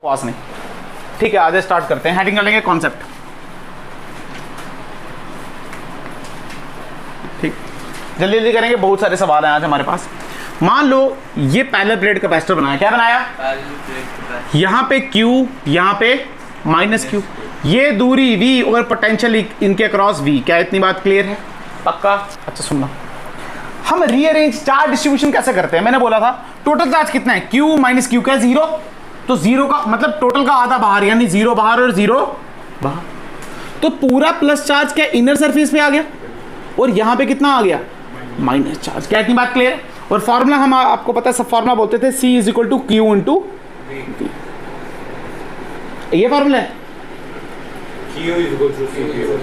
पास नहीं। ठीक है, आज स्टार्ट करते हैं, हेडिंग कर लेंगे कॉन्सेप्ट। ठीक, जल्दी जल्दी करेंगे, बहुत सारे सवाल हैं आज हमारे पास। मान लो ये पैरेलल प्लेट कैपेसिटर बनाया, क्या बनाया, यहाँ पे Q, यहाँ पे माइनस Q, ये दूरी V और पोटेंशियल इनके अक्रॉस V। क्या इतनी बात क्लियर है? पक्का? अच्छा सुनना, हम रीअरेंज चार्ज डिस्ट्रीब्यूशन कैसे करते हैं? मैंने बोला था टोटल चार्ज कितना है, Q माइनस Q, क्या जीरो, तो जीरो का मतलब टोटल का आधा बाहर, यानी जीरो बाहर और जीरो बाहर, तो पूरा प्लस चार्ज क्या इनर सरफेस पे आ गया, और यहां पे कितना आ गया, माइनस चार्ज। क्या इतनी बात क्लियर है? और फॉर्मूला हम आपको पता है, सब फॉर्मूला बोलते थे C is equal to Q into V, ये फॉर्मूला है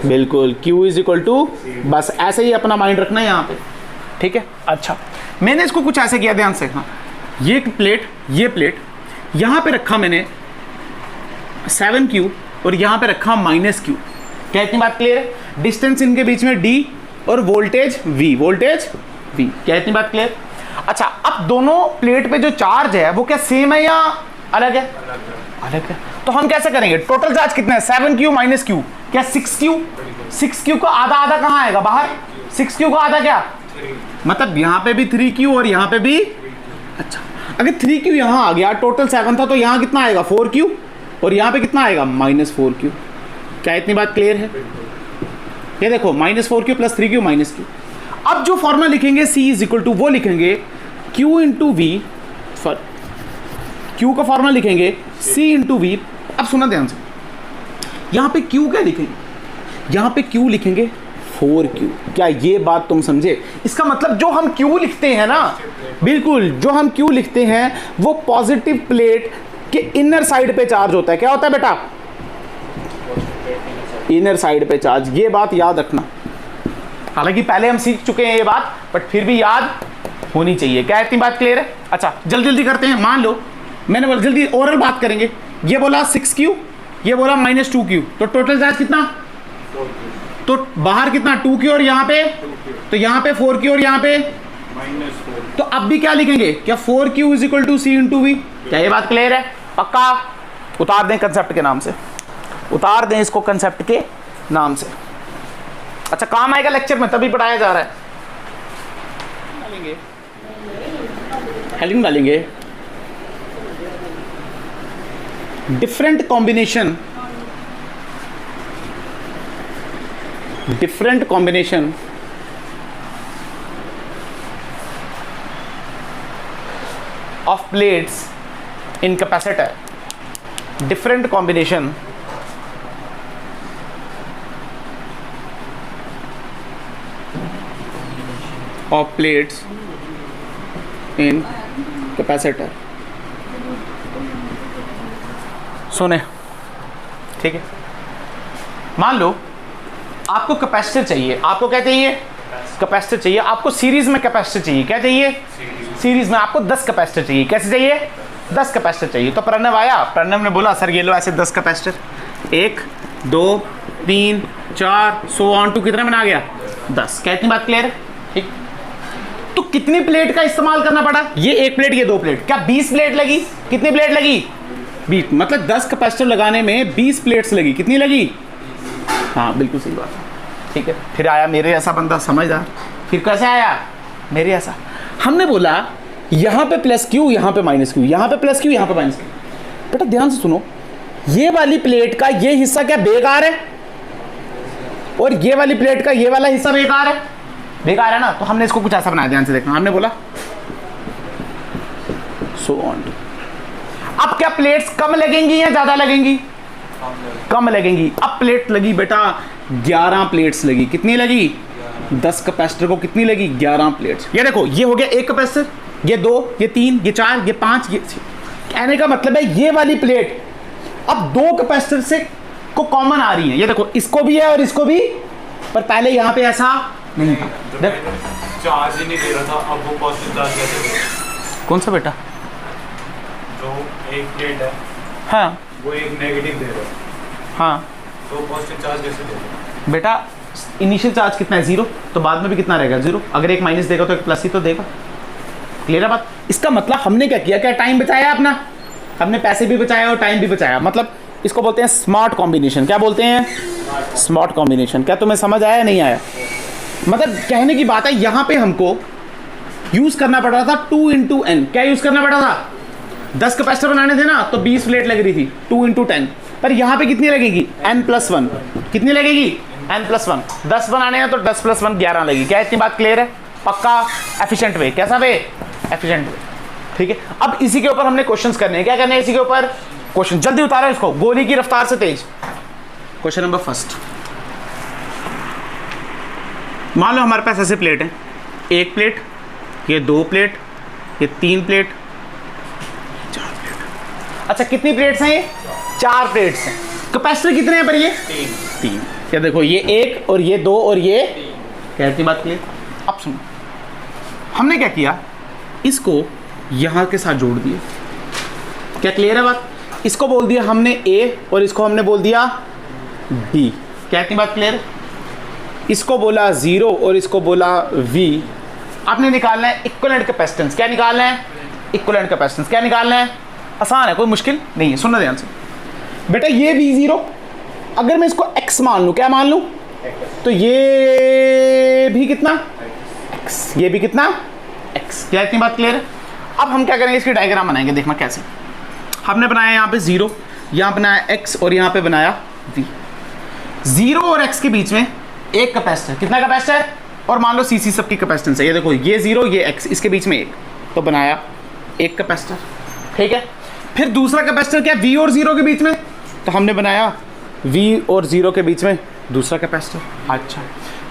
बिल्कुल, Q इज इक्वल टू, बस ऐसे ही अपना माइंड रखना है यहाँ पे। ठीक है, अच्छा मैंने इसको कुछ ऐसे किया, ध्यान से, हाँ ये प्लेट, ये प्लेट यहाँ पे रखा मैंने 7Q और यहाँ पे रखा माइनस Q। क्या इतनी बात क्लियर है? डिस्टेंस इनके बीच में D और वोल्टेज V, वोल्टेज V। क्या इतनी बात क्लियर? अच्छा, अब दोनों प्लेट पे जो चार्ज है वो क्या सेम है या अलग है? अलग है। तो हम कैसे करेंगे, टोटल चार्ज कितना है, 7Q माइनस Q, क्या 6Q, 6Q का आधा आधा कहाँ आएगा, बाहर, 6Q का आधा क्या, मतलब यहाँ पे भी 3Q और यहाँ पे भी, अच्छा अगर 3Q यहाँ आ गया, टोटल 7 था, तो यहाँ कितना आएगा 4Q और यहाँ पे कितना आएगा माइनस 4Q। क्या इतनी बात क्लियर है? ये देखो minus 4Q plus 3Q minus Q। अब जो फॉर्मूला लिखेंगे C इज इक्वल टू, वो लिखेंगे Q इंटू वी, Q का फॉर्मूला लिखेंगे C इंटू वी। अब सुना ध्यान से, यहाँ पे Q क्या लिखेंगे, यहाँ पे Q लिखेंगे 4Q। क्या ये बात तुम समझे? इसका मतलब जो हम Q लिखते हैं ना, बिल्कुल जो हम Q लिखते हैं वो पॉजिटिव प्लेट के इनर साइड पे चार्ज होता है। क्या होता है बेटा, इनर साइड पे चार्ज। ये बात याद रखना, हालांकि पहले हम सीख चुके हैं ये बात, बट फिर भी याद होनी चाहिए। क्या इतनी बात क्लियर है? अच्छा जल्दी जल्दी करते हैं। मान लो मैंने बोला जल्दी ओरल बात करेंगे, ये बोला 6Q, ये बोला माइनस 2Q, तो टोटल चार्ज कितना, तो बाहर कितना 2Q और यहाँ पे, तो यहाँ पे 4Q और यहाँ पे माइनस 4। तो अब भी क्या लिखेंगे, क्या 4Q is equal to C into V। क्या ये बात क्लियर है? पक्का? उतार दें कंसेप्ट के नाम से, उतार दें इसको कंसेप्ट के नाम से। अच्छा काम आएगा लेक्चर में, तभी पढ़ाया जा रहा है। हेडिंग डालेंगे different combination of plates in capacitor, different combination of plates in capacitor। सुने, ठीक है, मान लो आपको कैपेसिटर चाहिए, आपको क्या चाहिए, कैपेसिटर चाहिए, आपको सीरीज में कैपेसिटर चाहिए। क्या चाहिए, सीरीज में आपको 10 कैपेसिटर चाहिए। कैसे चाहिए, 10 कैपेसिटर चाहिए। तो प्रणव आया, प्रणव ने बोला सर ये लो ऐसे 10 कैपेसिटर, 1 2 3 4 सो ऑन टू कितना बना गया, 10। क्या इतनी बात क्लियर है? ठीक, तो कितनी प्लेट का इस्तेमाल करना पड़ा, ये एक प्लेट, ये 2 प्लेट, क्या 20 प्लेट लगी? कितनी प्लेट लगी, 20, मतलब 10 कैपेसिटर लगाने में 20 प्लेट्स लगी। कितनी लगी, हाँ बिल्कुल सही बात है। ठीक है, फिर आया मेरे ऐसा बंदा समझदार, फिर कैसे आया मेरे ऐसा, हमने बोला यहाँ पे प्लस Q, यहाँ पे माइनस Q, यहाँ पे प्लस Q, यहाँ पे माइनस Q। बेटा ध्यान से सुनो, ये वाली प्लेट का ये हिस्सा क्या बेकार है, और ये वाली प्लेट का ये वाला हिस्सा बेकार है, बेकार है ना। तो हमने इसको कुछ ऐसा बनाया, ध्यान से देखना, हमने बोला सो ऑन। अब क्या प्लेट्स कम लगेंगी या ज्यादा लगेंगी, कम लगेंगी। अब प्लेट लगी बेटा 11 प्लेट्स लगी। कितनी लगी, 10 कैपेसिटर को कितनी लगी, 11 प्लेट्स। ये देखो ये हो गया एक कैपेसिटर, ये 2, ये 3, ये 4, ये 5, ये, कहने का मतलब है ये वाली प्लेट अब 2 कैपेसिटर से को कॉमन आ रही है। ये देखो इसको भी है और इसको भी, पर पहले यहाँ पे ऐसा नहीं था। चार्ज ही नहीं दे रहा था, अब वो पॉजिटिव चार्ज कैसे, कौन सा बेटा, जो एक प्लेट है, हाँ वो एक नेगेटिव दे रहा है, हाँ, तो पॉजिटिव चार्ज कैसे दे रहा है? बेटा इनिशियल चार्ज कितना है, 0, तो बाद में भी कितना रहेगा, 0। अगर एक माइनस देगा तो एक प्लस ही तो देगा। क्लियर है बात? इसका मतलब हमने क्या किया, क्या टाइम बचाया अपना, हमने पैसे भी बचाया और टाइम भी बचाया, मतलब इसको बोलते हैं स्मार्ट कॉम्बिनेशन। क्या बोलते हैं? Smart combination. क्या तुम्हें समझ आया नहीं आया? मतलब कहने की बात है यहाँ पे हमको यूज करना पड़ रहा था 2 × n। क्या यूज करना पड़ा था? 10 कैपेसिटर बनाने थे ना, तो 20 प्लेट लग रही थी 2 × 10। पर यहाँ पे कितनी लगेगी? n+1। कितनी लगेगी? n+1। 10 बनाने हैं तो 10 + 1 11 लगेगी। क्या इतनी बात क्लियर है? पक्का एफिशिएंट वे। कैसा वे? Efficient way. ठीक है, अब इसी के ऊपर हमने क्वेश्चंस करने हैं। क्या करने हैं इसी के ऊपर? क्वेश्चन। जल्दी उतारो इसको गोली की रफ्तार से तेज। Question number first. मान लो हमारे पास ऐसे प्लेट है, 1 प्लेट, ये 2 प्लेट, ये 3 प्लेट, 4 प्लेट। अच्छा कितनी प्लेट्स हैं? ये 4 प्लेट्स हैं। कैपेसिटर कितने हैं पर? ये 3। क्या देखो, ये 1 और ये 2 और ये, क्या इतनी बात क्लियर? अब सुनो, हमने क्या किया, इसको यहां के साथ जोड़ दिया। क्या क्लियर है बात? इसको बोल दिया हमने A और इसको हमने बोल दिया B। क्या इतनी बात क्लियर है? इसको बोला 0 और इसको बोला V। आपने निकालना है इक्विवेलेंट कैपेसिटेंस। क्या निकालना है? Equivalent capacitance. क्या निकालना है? आसान है, कोई मुश्किल नहीं है। सुनना ध्यान से बेटा, ये V0 अगर मैं इसको x मान लूं, क्या मान लूं, तो ये भी कितना x, ये भी कितना x। क्या इतनी बात क्लियर है? अब हम क्या करेंगे, इसकी डायग्राम बनाएंगे। देखना कैसे। हमने बनाया यहाँ पे 0, यहाँ बनाया x और यहाँ पे बनाया v। 0 और x के बीच में एक कैपेसिटर। कितना कैपेसिटर? और मान लो CC सबकी कैपेसिटेंस है। ये देखो, ये 0 ये x, इसके बीच में 1, तो बनाया एक कैपेसिटर। ठीक है, फिर दूसरा कैपेसिटर क्या? v और 0 के बीच में, तो हमने बनाया v और 0 के बीच में दूसरा कैपेसिटर। अच्छा,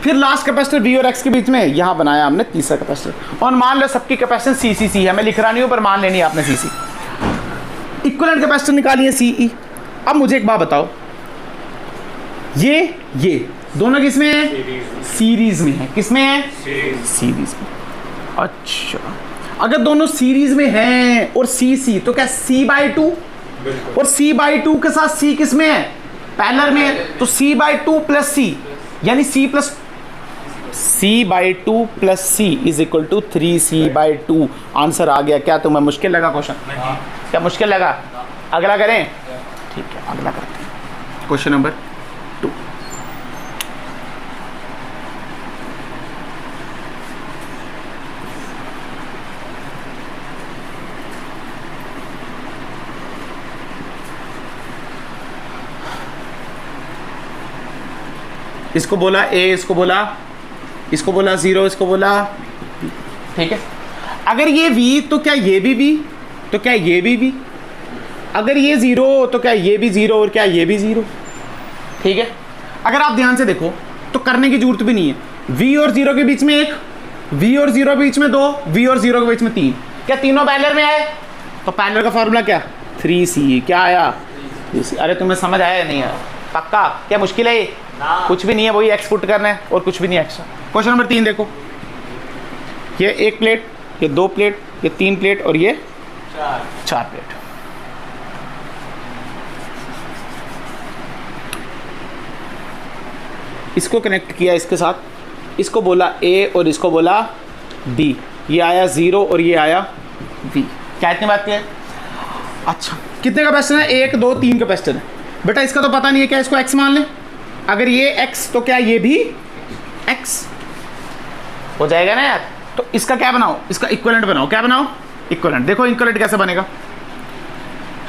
फिर लास्ट कैपेसिटर v और x के बीच में, यहाँ बनाया हमने तीसरा कैपेसिटर। और मान लो सबकी कैपेसिटेंस CCC है, मैं लिख रहा नहीं हूँ पर मान लेनी है आपने CC। इक्विवेलेंट कैपेसिटर निकालिए CE। अब मुझे एक बात बताओ, ये दोनों किसमें है? सीरीज में है। किसमें है? सीरीज में। अच्छा, अगर दोनों सीरीज में हैं और CC, तो क्या C/2? और C/2 के साथ C किसमें है? पैरेलल में है। तो C/2 + C, यानी C/2 + C = 3C/2। आंसर आ गया। क्या तुम्हें मुश्किल लगा क्वेश्चन? क्या मुश्किल लगा? अगला करें? ठीक है, अगला करते हैं। Question number 2। इसको बोला A, इसको बोला 0, इसको बोला। ठीक है, अगर ये V तो क्या ये भी V? तो क्या ये भी V? अगर ये 0 तो क्या ये भी 0 और क्या ये भी 0? ठीक है, अगर आप ध्यान से देखो तो करने की जरूरत भी नहीं है। V और 0 के बीच में 1, V और 0 के बीच में 2, V और 0 के बीच में 3। क्या तीनों पैरेलल में आए? तो पैरेलल का फॉर्मूला क्या? 3C। क्या आया? 3C। अरे तुम्हें समझ आया या नहीं आया? पक्का? क्या मुश्किल है? कुछ भी नहीं है, वही एक्स पुट करना है और कुछ भी नहीं एक्स्ट्रा। क्वेश्चन नंबर 3 देखो, ये 1 प्लेट, ये 2 प्लेट, ये 3 प्लेट और ये 4 प्लेट। इसको कनेक्ट किया इसके साथ, इसको बोला A और इसको बोला B। ये आया 0 और ये आया V। क्या इतनी बात है? अच्छा, कितने कैपेसिटर है? 1 2 3 कैपेसिटर है। बेटा इसका तो पता नहीं है, क्या इसको x मान लें? अगर ये x तो क्या ये भी x हो जाएगा ना यार? तो इसका क्या बनाओ? इसका इक्विवेलेंट बनाओ। क्या बनाओ? इक्विवेलेंट। देखो इक्विवेलेंट कैसे बनेगा।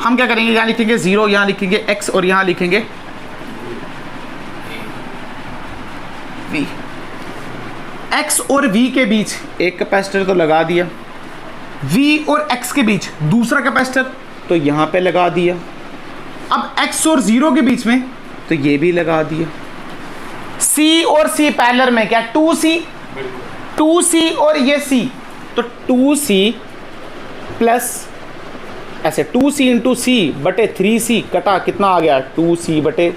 हम क्या करेंगे, यहाँ लिखेंगे 0, यहाँ लिखेंगे x और यहाँ लिखेंगे v। x और v के बीच एक कैपेसिटर तो लगा दिया, v और x के बीच दूसरा कैपेसिटर तो यहाँ पे लगा दिया। अब x और 0 के बीच में तो ये भी लगा दिया। C और C पैरेलल में, क्या 2C और ये C, तो 2C प्लस ऐसे 2C × C बटे 3C कटा कितना आ गया? 2C/3।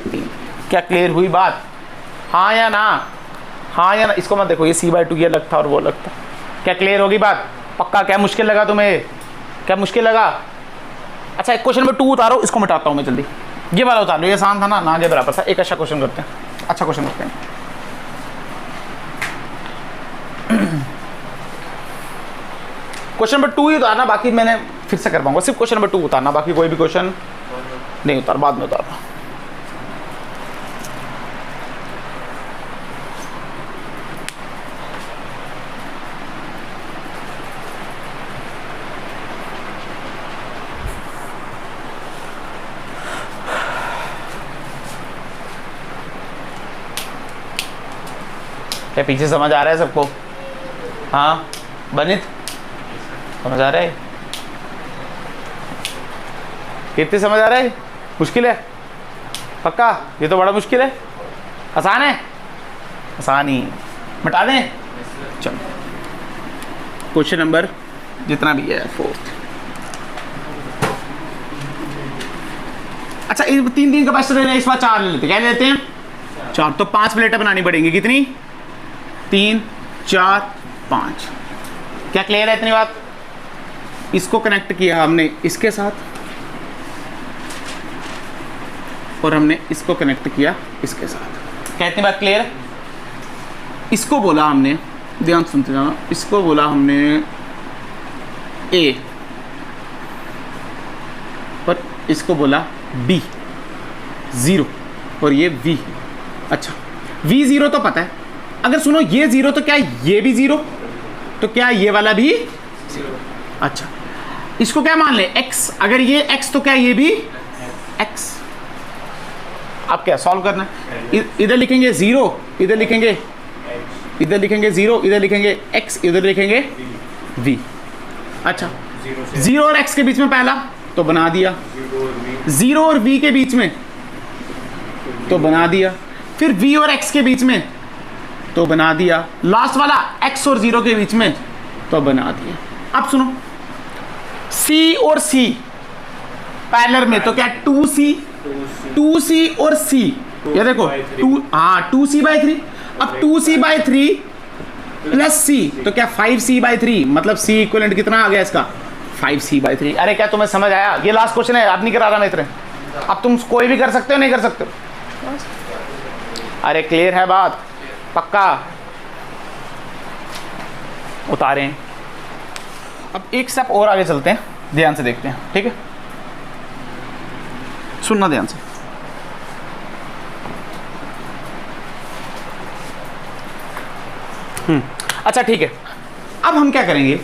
क्या क्लियर हुई बात? हाँ या ना? हाँ या ना? इसको मत देखो, ये C/2 ये लगता और वो लगता। क्या क्लियर होगी बात? पक्का? क्या मुश्किल लगा तुम्हें? क्या मुश्किल लगा? अच्छा, एक क्वेश्चन नंबर 2 उतारो, इसको मिटाता हूँ मैं जल्दी। ये वाला उतार लो, ये आसान था ना के बराबर था। एक अच्छा क्वेश्चन करते हैं, अच्छा क्वेश्चन करते हैं। क्वेश्चन नंबर 2 ही उतारना, बाकी मैंने फिर से कर पाऊंगा, सिर्फ क्वेश्चन नंबर 2 उतारना, बाकी कोई भी क्वेश्चन नहीं उतार, बाद में उतारना। क्या पीछे समझ आ रहा है सबको? हाँ बनित समझ आ रहा है? कितनी समझ आ रहा है? मुश्किल है पक्का? ये तो बड़ा मुश्किल है, आसान है? आसान ही, मिटा दें। चलो क्वेश्चन नंबर जितना भी है 4। अच्छा 3 कैपेसिटर लेना, इस बार 4 ले लेते, क्या ले लेते हैं? 4। तो 5 प्लेटें बनानी पड़ेंगी, कितनी? 3 4 5। क्या क्लियर है इतनी बात? इसको कनेक्ट किया हमने इसके साथ और हमने इसको कनेक्ट किया इसके साथ। क्या इतनी बात क्लियर है? इसको बोला हमने, ध्यान सुनते जाना, इसको बोला हमने A और इसको बोला B 0 और ये V। अच्छा V0 तो पता है, अगर सुनो ये 0 तो क्या ये भी 0? तो क्या ये वाला भी 0? अच्छा इसको क्या मान ले x, अगर ये x तो क्या ये भी x। आप क्या सॉल्व करना है, इधर लिखेंगे 0, इधर लिखेंगे 0, इधर लिखेंगे x, इधर लिखेंगे v। अच्छा 0 और x के बीच में पहला तो बना दिया, 0 और v के बीच में तो बना दिया, फिर v और x के बीच में तो बना दिया, लास्ट वाला x और 0 के बीच में तो बना दिया। अब सुनो c और c पैरेलल में तो क्या 2c और c, ये देखो 2c/3। अब 2c/3 प्लस c तो क्या 5c/3, मतलब c इक्विवेलेंट कितना आ गया इसका? 5c/3। अरे क्या तुम्हें समझ आया? ये लास्ट क्वेश्चन है, अब नहीं करा रहा मैं इतने, अब तुम कोई भी कर सकते हो, नहीं कर सकते हो? अरे क्लियर है बात? पक्का? उतारें। अब एक स्टेप और आगे चलते हैं, ध्यान से देखते हैं, ठीक है? सुनना ध्यान से। अच्छा ठीक है, अब हम क्या करेंगे?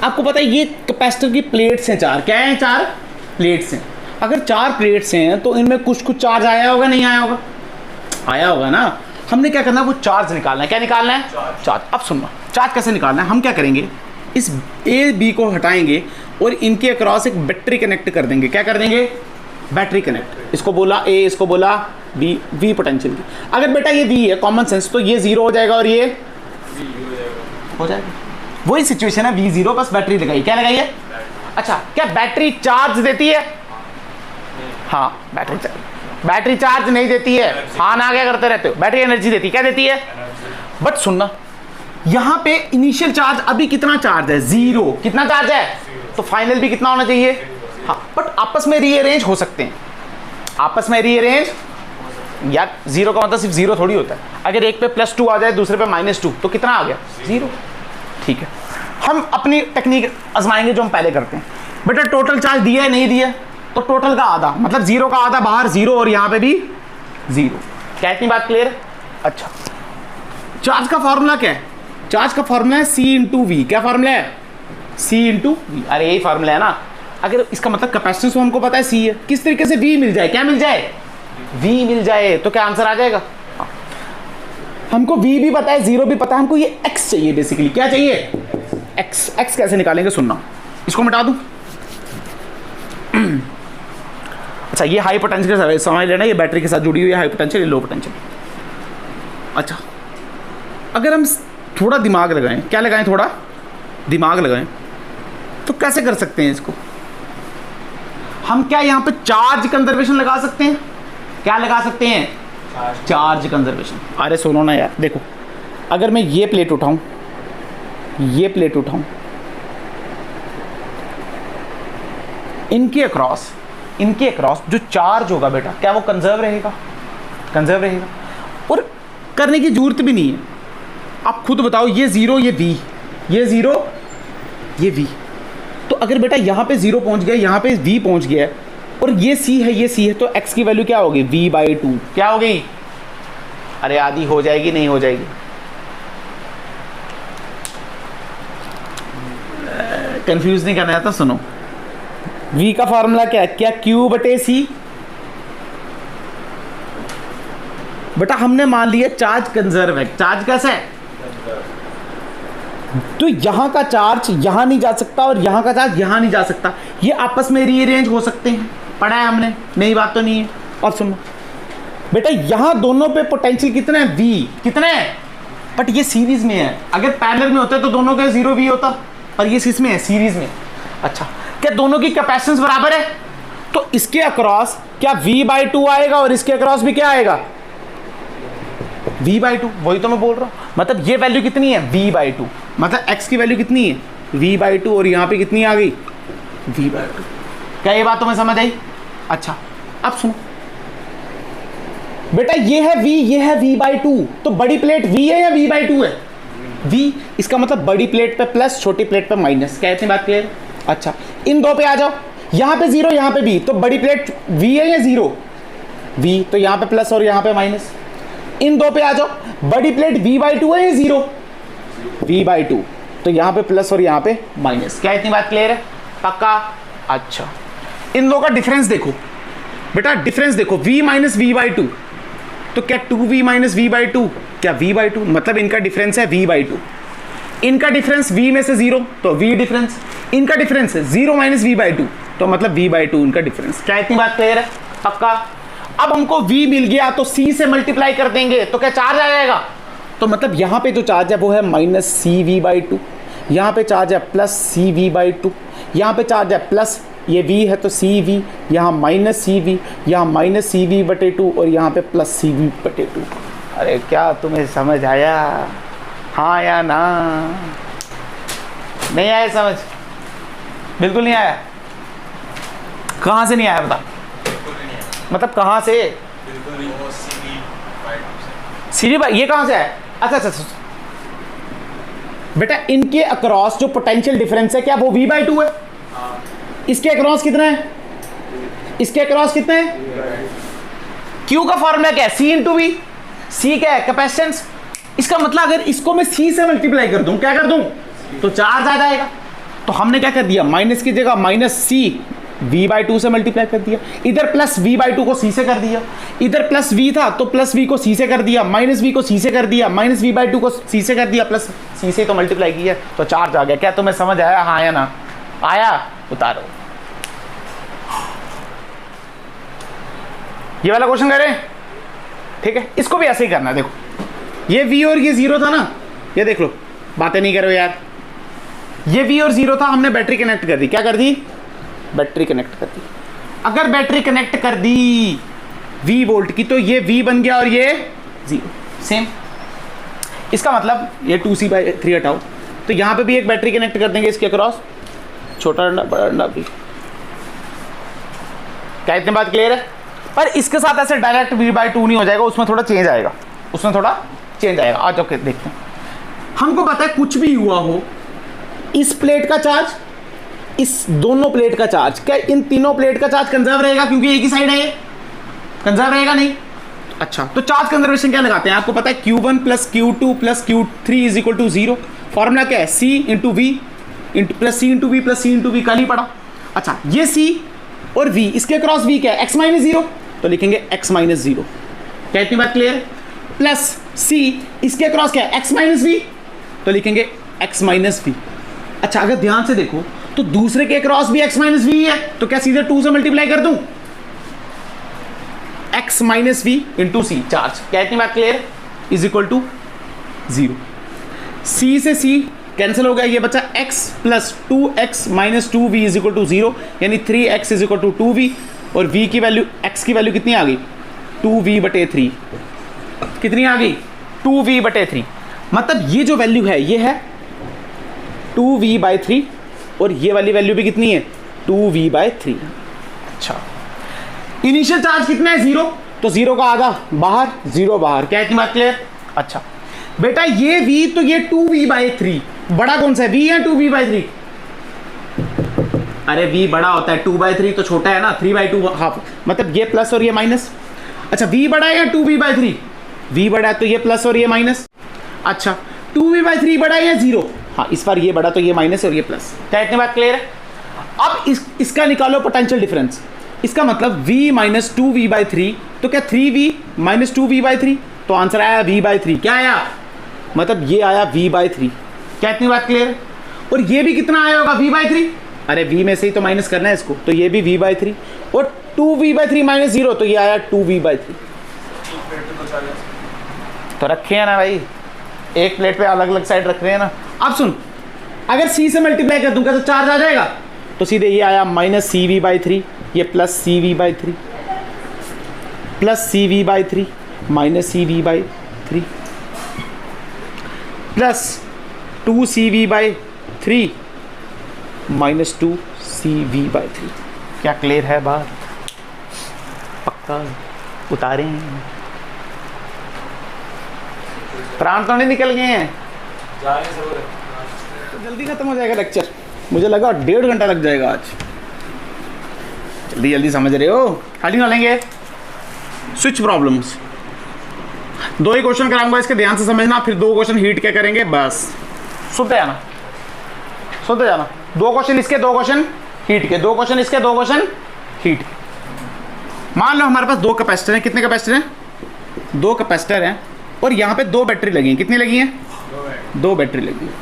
आपको पता है ये कैपेसिटर की प्लेट्स हैं 4, क्या हैं? 4 प्लेट्स हैं। अगर 4 प्लेट्स हैं तो इनमें कुछ चार्ज आया होगा, नहीं आया होगा? आया होगा ना। हमने क्या करना है, वो चार्ज निकालना है। क्या निकालना है? चार्ज। अब सुनना, चार्ज कैसे निकालना है? हम क्या करेंगे, इस ए बी को हटाएंगे और इनके अक्रॉस एक बैटरी कनेक्ट कर देंगे। क्या कर देंगे? Battery connect. इसको बोला ए, इसको बोला बी, वी पोटेंशियल की। अगर बेटा ये वी है, कॉमन सेंस, तो ये 0 हो जाएगा और ये हो जाएगा। वही सिचुएशन है, V0 बस बैटरी लगाई। क्या लगाई है? अच्छा क्या बैटरी चार्ज देती है? हाँ बैटरी चार्ज नहीं देती है। हाँ ना क्या करते रहते हो? बैटरी एनर्जी देती है। क्या देती है? बट सुनना, यहाँ पे इनिशियल चार्ज अभी कितना चार्ज है? 0। कितना चार्ज है? तो फाइनल भी कितना होना चाहिए? हाँ, बट आपस में रीअरेंज हो सकते हैं। आपस में रीअरेंज, यार 0 का मतलब सिर्फ 0 थोड़ी होता है। अगर एक पे +2 आ जाए, दूसरे पे -2, तो कितना आ गया? 0। ठीक है, हम अपनी टेक्निक आजमाएंगे जो हम पहले करते हैं। बेटा टोटल चार्ज दिया है, नहीं दिया? तो टोटल का आधा, मतलब 0 का आधा बाहर 0 और यहाँ पे भी 0। क्या इतनी बात क्लियर है? अच्छा चार्ज का फॉर्मूला क्या है? चार्ज का फॉर्मूला है C/V। क्या फॉर्मूला है? C/V। अरे यही फॉर्मूला है ना। अगर इसका मतलब कैपेसिटेंस तो हमको पता है C है, किस तरीके से V मिल जाए? क्या मिल जाए? V मिल जाए तो क्या आंसर आ जाएगा? हमको V भी पता है, 0 भी पता है, हमको ये X चाहिए बेसिकली। क्या चाहिए? X कैसे निकालेंगे? सुनना, इसको मिटा दूं। अच्छा ये हाई पोटेंशियल समझ लेना, ये बैटरी के साथ जुड़ी हुई है हाई पोटेंशियल, ये लो पोटेंशियल। अच्छा अगर हम थोड़ा दिमाग लगाएं, क्या लगाएं? थोड़ा दिमाग लगाएं तो कैसे कर सकते हैं इसको? हम क्या यहाँ पे चार्ज कंजर्वेशन लगा सकते हैं? क्या लगा सकते हैं? Charge conservation. अरे सुनो ना यार, देखो अगर मैं ये प्लेट उठाऊं, ये प्लेट उठाऊं, इनके अक्रॉस जो चार्ज होगा बेटा, क्या वो कंजर्व रहेगा? कंजर्व रहेगा। और करने की जरूरत भी नहीं है। आप खुद बताओ, ये 0 ये V, ये 0 ये V। तो अगर बेटा यहाँ पे 0 पहुँच गया, यहाँ पे v पहुँच गया और ये c है, ये c है, तो x की वैल्यू क्या होगी? v/2 क्या हो गई? अरे आधी हो जाएगी, नहीं हो जाएगी? कंफ्यूज नहीं करना है तो सुनो, v का फॉर्मूला क्या है? क्या q/c? बेटा हमने मान लिया चार्ज कंजर्व है। चार्ज कैसा है? तो यहां का चार्ज यहां नहीं जा सकता और यहां का चार्ज यहां नहीं जा सकता, ये आपस में रीअरेंज हो सकते हैं, पढ़ा है हमने, नई बात तो नहीं है। और सुनो बेटा, यहां दोनों पे पोटेंशियल कितना है? v कितना है? बट ये सीरीज में है, अगर पैरेलल में होता तो दोनों का 0 v होता, और ये इसमें है, सीरीज में। अच्छा, क्या दोनों की कैपेसिटेंस बराबर है? तो इसके अक्रॉस क्या v/2 आएगा और इसके अक्रॉस भी क्या आएगा? v/2। वही तो मैं बोल रहा हूं, मतलब ये वैल्यू कितनी है? v/2। मतलब x की वैल्यू कितनी है? v/2, और यहां पे कितनी आ गई? v/2। क्या ये बात तुम्हें समझ आई? अच्छा अब सुनो बेटा, ये है v, ये है v/2, तो बड़ी प्लेट v है या v/2 है? v, इसका मतलब बड़ी प्लेट पे प्लस, छोटी प्लेट पे माइनस। क्या इतनी बात क्लियर? अच्छा, इन दो पे आ जाओ, यहां पे 0, यहां पे b, तो बड़ी प्लेट v है या 0? v, तो यहां पे प्लस और यहां पे माइनस। इन दो पे आ जाओ, बड़ी प्लेट v/2 है या 0? v/2, तो यहां पे प्लस और यहां पे माइनस। क्या इतनी बात क्लियर है? पक्का? अच्छा, इन दो का डिफरेंस देखो बेटा, डिफरेंस देखो, v माइनस v/2, तो क्या 2v माइनस v/2 क्या v/2? मतलब इनका डिफरेंस है v/2। इनका डिफरेंस v में से 0, तो v डिफरेंस। इनका डिफरेंस है 0 माइनस v/2, तो मतलब v/2 इनका डिफरेंस। क्या इतनी बात क्लियर है? पक्का? अब हमको v मिल गया तो c से मल्टीप्लाई कर देंगे तो क्या चार्ज आ जाएगा? तो मतलब यहां पे जो चार्ज है वो है माइनस cv/2, यहां पे चार्ज है प्लस cv/2, यहां पे चार्ज है प्लस, ये v है तो cv, यहाँ माइनस cv, यहाँ माइनस cv/2 और यहाँ पे प्लस cv/2। अरे क्या तुम्हें समझ आया? हाँ या ना? नहीं आया समझ? बिल्कुल नहीं आया? कहाँ से नहीं आया बता? मतलब कहाँ से? cv ये कहाँ से है? अच्छा, बेटा इनके अक्रॉस जो पोटेंशियल डिफरेंस है क्या वो v/2 है? इसके अक्रॉस कितना है? इसके अक्रॉस कितना है? Q का फॉर्मूला क्या है? C into we. C क्या है? कैपेसिटेंस। इसका मतलब अगर इसको मैं C से मल्टीप्लाई कर दूं, क्या कर दूं, तो चार्ज आ जाएगा। तो हमने क्या कर दिया, माइनस की जगह माइनस C v/2 से मल्टीप्लाई कर दिया, इधर प्लस v/2 को C से कर दिया, इधर प्लस v था तो प्लस v को C से कर दिया, माइनस v को C से कर दिया, माइनस v/2 को C से कर दिया, प्लस C से तो मल्टीप्लाई किया, तो चार्ज आ गया। क्या तुम्हें समझ आया? हाँ या ना? आया? उतारो। ये वाला क्वेश्चन करें, ठीक है? इसको भी ऐसे ही करना है। देखो ये v और ये 0 था ना, ये देख लो, बातें नहीं करो यार। ये v और 0 था, हमने बैटरी कनेक्ट कर दी। क्या कर दी? बैटरी कनेक्ट कर दी। अगर बैटरी कनेक्ट कर दी v वोल्ट की, तो ये v बन गया और ये 0 सेम। इसका मतलब ये 2c/3 हटाओ, तो यहां पे भी एक बैटरी कनेक्ट कर देंगे इसके अक्रॉस, छोटा डंडा बड़ा डंडा भी। क्या इतनी बात क्लियर है? पर इसके साथ ऐसे डायरेक्ट v/2 नहीं हो जाएगा, उसमें थोड़ा चेंज आएगा, उसमें थोड़ा चेंज आएगा। आज ओके देखते हैं। हमको पता है कुछ भी हुआ हो, इस प्लेट का चार्ज, इस दोनों प्लेट का चार्ज, क्या इन तीनों प्लेट का चार्ज कंजर्व रहेगा? क्योंकि एक ही साइड है, ये कंजर्व रहेगा नहीं? अच्छा, तो चार्ज कंजर्वेशन क्या लगाते हैं? आपको पता है Q1 plus Q2 plus Q3 is equal to 0। Formula क्या है? C into V plus C into V plus C into V, कल ही पढ़ा। अच्छा, ये C और V, इसके क्रॉस V क्या है? x माइनस 0, तो लिखेंगे x माइनस 0। क्या इतनी बात क्लियर? प्लस C, इसके क्रॉस क्या है? x माइनस V, तो लिखेंगे x माइनस V। अच्छा, अगर ध्यान से देखो तो दूसरे के क्रॉस भी x माइनस V है, तो क्या सीधे 2 से मल्टीप्लाई कर दूं? x minus V into C charge. क्या इतनी बात clear? Is equal to 0। C से C कैंसिल हो गया, ये बचा x plus 2x minus 2v is equal to 0, यानी 3x is equal to 2v, और v की वैल्यू, x की वैल्यू कितनी आ गई? 2v/3। कितनी आ गई? 2v/3। मतलब ये जो वैल्यू है ये है 2v/3, और ये वाली वैल्यू भी कितनी है? 2v/3। अच्छा, इनिशियल चार्ज कितना है? 0, तो 0 का आधा बाहर, 0 बाहर। क्या इतनी बात क्लियर? अच्छा बेटा, ये v तो ये 2v/3, बड़ा कौन सा है, v या 2v/3? अरे v बड़ा होता है 2/3 तो छोटा है ना, 3/2 हाफ, मतलब ये प्लस और ये माइनस। अच्छा v बड़ा है या 2v/3? v बड़ा है तो ये प्लस और ये माइनस। अच्छा 2v/3 बड़ा है या 0? हाँ इस बार ये बड़ा तो ये माइनस और ये प्लस। क्या इतनी बात क्लियर है? अब इसका निकालो पोटेंशियल डिफरेंस। इसका मतलब v माइनस 2v/3, तो क्या 3v माइनस 2v/3, तो आंसर आया v/3। क्या आया? मतलब ये आया v/3। क्या इतनी बात क्लियर है? और ये भी कितना आया होगा v/3? अरे v में से ही तो माइनस करना है इसको, तो ये भी v/3 और 2v/3 माइनस 0, तो ये आया 2v/3। तो रखे हैं ना भाई, एक प्लेट पे अलग अलग साइड रख रहे हैं ना। अब सुन, अगर c से मल्टीप्लाई कर दूंगा तो चार्ज आ जाएगा, तो सीधे ये आया माइनस cv/3, ये plus cv/3, plus cv/3 minus cv/3 plus 2cv/3 minus 2cv/3। क्या क्लियर है बात? पक्का उतारें? प्राण तो नहीं निकल गए हैं? तो जल्दी खत्म हो जाएगा लेक्चर, मुझे लगा 1.5 घंटा लग जाएगा आज। जल्दी जल्दी समझ रहे हो? खाली ना लेंगे। स्विच प्रॉब्लम्स 2 ही क्वेश्चन कराऊंगा, इसके ध्यान से समझना, फिर 2 क्वेश्चन हीट के करेंगे बस। सुनते जाना, सुनते जाना। 2 क्वेश्चन इसके, 2 क्वेश्चन हीट के, 2 क्वेश्चन इसके, 2 क्वेश्चन हीट के। मान लो हमारे पास 2 कैपेसिटर हैं। कितने कैपेसिटर हैं? 2 कैपेसिटर हैं और यहाँ पे 2 बैटरी लगी हैं। कितनी लगी हैं? 2 बैटरी लगी हैं।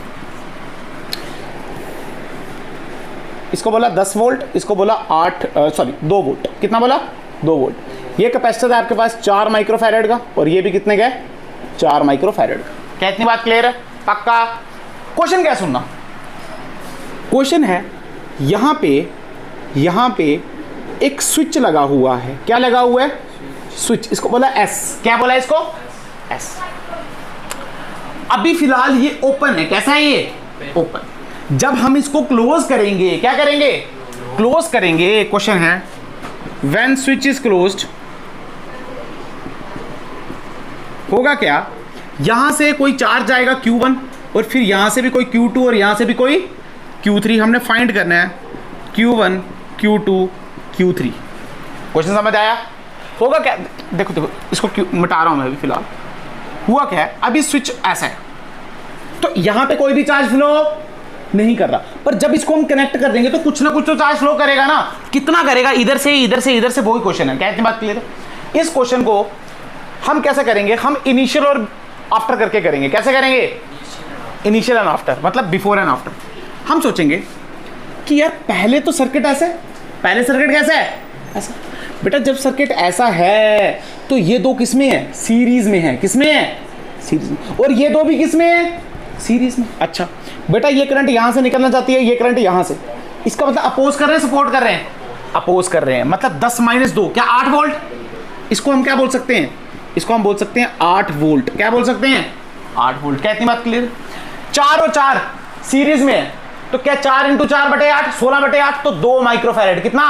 इसको बोला 10 वोल्ट, इसको बोला 2 वोल्ट। कितना बोला? 2 वोल्ट। ये कैपेसिटर है आपके पास 4 माइक्रोफैरेड का, और ये भी कितने का है? 4 माइक्रोफैरेड का। क्या इतनी बात क्लियर है? पक्का? क्वेश्चन क्या सुनना? क्वेश्चन है यहाँ पे एक स्विच लगा हुआ है। क्या लगा हुआ है? स्विच। इसको बोला S। क्या बोला इसको? S। अभी फिलहाल ये ओपन है। कैसा है ये? ओपन। जब हम इसको क्लोज करेंगे, क्या करेंगे? क्लोज करेंगे। क्वेश्चन है व्हेन स्विच इज क्लोज्ड होगा क्या? यहां से कोई चार्ज आएगा Q1 और फिर यहां से भी कोई Q2 और यहां से भी कोई Q3। हमने फाइंड करना है Q1 Q2 Q3। क्वेश्चन समझ आया? होगा क्या? देखो इसको मिटा रहा हूं मैं अभी फिलहाल। हुआ क्या है? अभी स्विच ऐसा है तो यहां पे कोई भी चार्ज फ्लो नहीं कर रहा, पर जब इसको हम कनेक्ट कर देंगे तो कुछ ना कुछ तो चार्ज फ्लो करेगा ना। कितना करेगा? इधर से इधर से इधर से। वही क्वेश्चन है। क्या इतनी बात क्लियर है? इस क्वेश्चन को हम कैसे करेंगे? हम इनिशियल और आफ्टर करके करेंगे। कैसे करेंगे? इनिशियल एंड आफ्टर, मतलब बिफोर एंड आफ्टर। हम सोचेंगे कि यार पहले तो सर्किट ऐसे, पहले सर्किट कैसा है? ऐसा। बेटा जब सर्किट ऐसा है तो ये 2 किस में है? सीरीज में है। किस में है? सीरीज में। और ये 2 भी किस में है? सीरीज में। अच्छा बेटा ये करंट यहां से निकलना चाहती है, ये करंट यहां से। इसका मतलब अपोज कर रहे हैं, सपोर्ट कर रहे हैं? अपोज कर रहे हैं। मतलब 10 माइनस 2 क्या 8 वोल्ट। इसको हम क्या बोल सकते हैं? इसको हम बोल सकते हैं 8 वोल्ट। क्या बोल सकते हैं? 8 वोल्ट। क्या इतनी बात क्लियर? 4 और 4 सीरीज में है तो क्या 4 × 4/8 16/8, तो 2 माइक्रोफैरेड। कितना?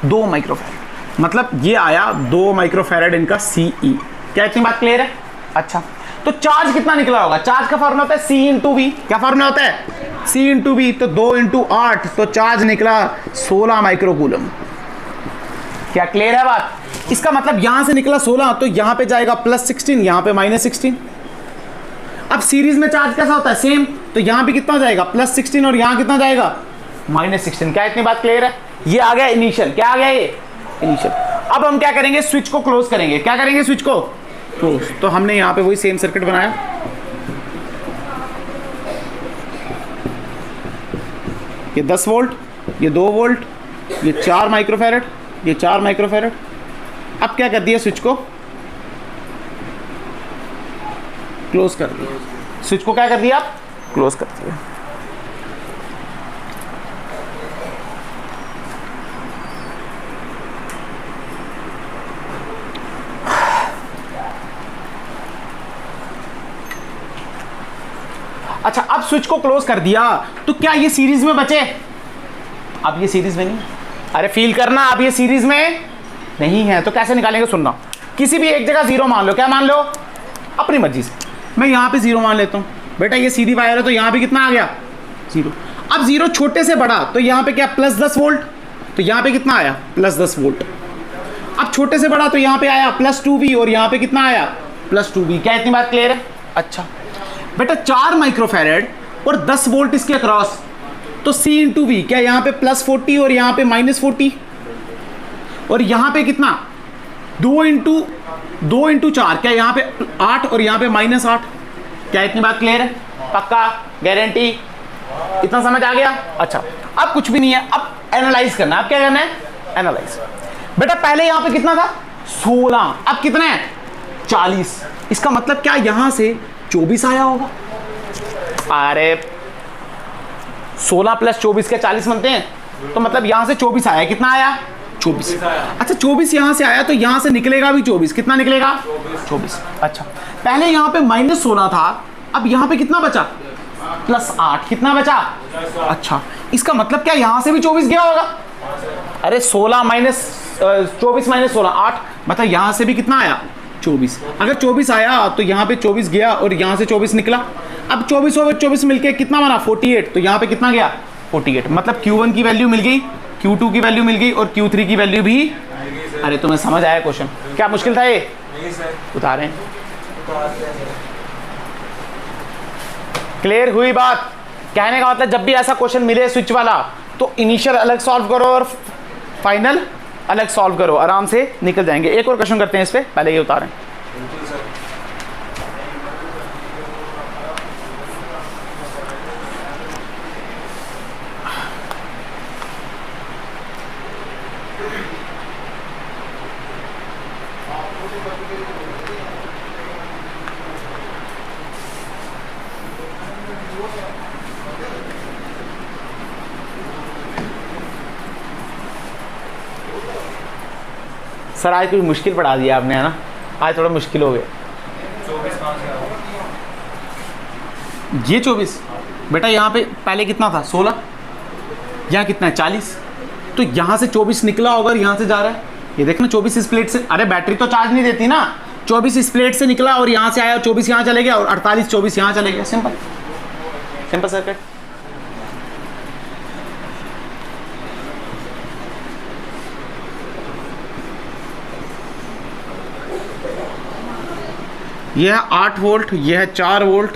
2 माइक्रोफैरेड। मतलब ये आया 2 माइक्रोफैरेड इनका CE। क्या इतनी बात क्लियर है? अच्छा तो चार्ज कितना निकला होगा? चार्ज का फॉर्मूला होता है C × V। क्या फॉर्मूला होता है? C × V। तो 2 × 8 तो चार्ज निकला 16 माइक्रोकूलम। क्या क्लियर है बात? इसका मतलब यहां से निकला 16 तो यहां पे जाएगा +16, यहां पे -16। अब सीरीज में चार्ज कैसा होता है? सेम। तो यहां पे कितना जाएगा? +16 और यहां कितना जाएगा? -16। क्या इतनी बात क्लियर है? ये आ गया इनिशियल। क्या आ गया? ये इनिशियल। अब हम क्या करेंगे? स्विच को क्लोज करेंगे। क्या करेंगे? स्विच को क्लोज। तो हमने यहां पे वही सेम सर्किट बनाया। ये 10 वोल्ट, ये 2 वोल्ट, ये 4 माइक्रोफैरेड, ये 4 माइक्रोफैरेड। अब क्या कर दिया? स्विच को क्लोज कर दिया। स्विच को क्या कर दिया? आप क्लोज कर दिया। अच्छा अब स्विच को क्लोज कर दिया तो क्या ये सीरीज में बचे? अब ये सीरीज में नहीं। अरे फील करना, अब ये सीरीज में नहीं है तो कैसे निकालेंगे? सुनना, किसी भी एक जगह 0 मान लो। क्या मान लो? अपनी मर्जी से। मैं यहाँ पे 0 मान लेता हूँ। बेटा ये सीधी वायर है तो यहाँ पे कितना आ गया? 0। अब 0 छोटे से बड़ा, तो यहाँ पे क्या प्लस 10 वोल्ट, तो यहाँ पे कितना आया प्लस 10 वोल्ट। अब छोटे से बड़ा, तो यहाँ पे आया प्लस 2V और यहाँ पे कितना आया प्लस 2V। क्या इतनी बात क्लियर है? अच्छा बेटा 4 माइक्रोफैरेड और 10 वोल्ट इसके अक्रॉस, तो C इंटू वी, क्या यहाँ पे प्लस 40 और यहाँ पे माइनस 40, और यहाँ पे कितना 2 इंटू 4, क्या यहाँ पे 8 और यहाँ पे माइनस 8। क्या इतनी बात क्लियर है? पक्का, गारंटी, इतना समझ आ गया? अच्छा अब कुछ भी नहीं है, अब एनालाइज करना। अब क्या करना है? एनालाइज। बेटा पहले यहाँ पे कितना था 16, अब कितना है 40। इसका मतलब क्या यहां से 24 आया होगा? अरे 16 प्लस 24 क्या 40 बनते हैं? तो मतलब यहां से 24 आया। कितना आया? 24। अच्छा 24 यहां से आया, तो यहां से निकलेगा भी 24। कितना निकलेगा? 24। अच्छा पहले यहां पे माइनस 16 था, अब यहां पे कितना बचा? प्लस 8। कितना बचा? अच्छा इसका मतलब क्या यहां से भी 24 गया होगा? अरे 16 माइनस 24 माइनस 16 8, मतलब यहां से भी कितना आया 24। अगर 24 आया तो यहाँ पे 24 गया और यहाँ से 24 निकला। अब 24 और 24 मिलके कितना बना 48, तो यहाँ पे कितना गया 48। मतलब Q1 की वैल्यू मिल गई, Q2 की वैल्यू मिल गई और Q3 की वैल्यू भी। अरे तुम्हें समझ आया क्वेश्चन? क्या मुश्किल था ये? उतारें। क्लियर हुई बात? कहने का मतलब जब भी ऐसा क्वेश्चन मिले स्विच वाला, तो इनिशियल अलग सॉल्व करो और फाइनल अलग सॉल्व करो, आराम से निकल जाएंगे। एक और क्वेश्चन करते हैं इस पे, पहले ये उतारें। सर आज कुछ मुश्किल पढ़ा दिया आपने, है ना? आज थोड़ा मुश्किल हो गया। 24 कहाँ से आया? ये 24 बेटा यहाँ पे पहले कितना था 16, यहाँ कितना है 40, तो यहाँ से 24 निकला होगा और यहाँ से जा रहा है। ये देखना 24 इस प्लेट से, अरे बैटरी तो चार्ज नहीं देती ना, 24 इस प्लेट से निकला और यहाँ से आया, 24 यहाँ चले गया और 48 24 यहाँ चले गया। Simple simple circuit. यह है 8 वोल्ट, यह है 4 वोल्ट,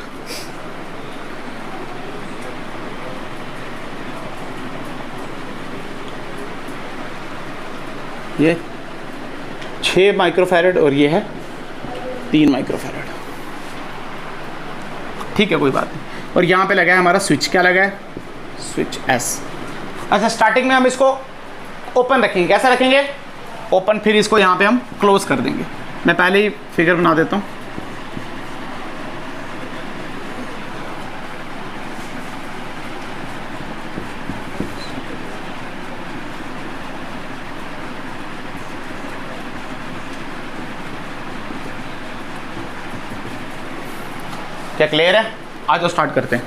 ये 6 माइक्रोफैरड और ये है 3 माइक्रोफैरड। ठीक है कोई बात नहीं। और यहाँ पे लगा है हमारा स्विच, क्या लगा है? Switch S. अच्छा स्टार्टिंग में हम इसको ओपन रखेंगे। कैसा रखेंगे? ओपन, फिर इसको यहाँ पे हम क्लोज कर देंगे। मैं पहले ही फिगर बना देता हूँ। क्या क्लियर है? आज तो स्टार्ट करते हैं।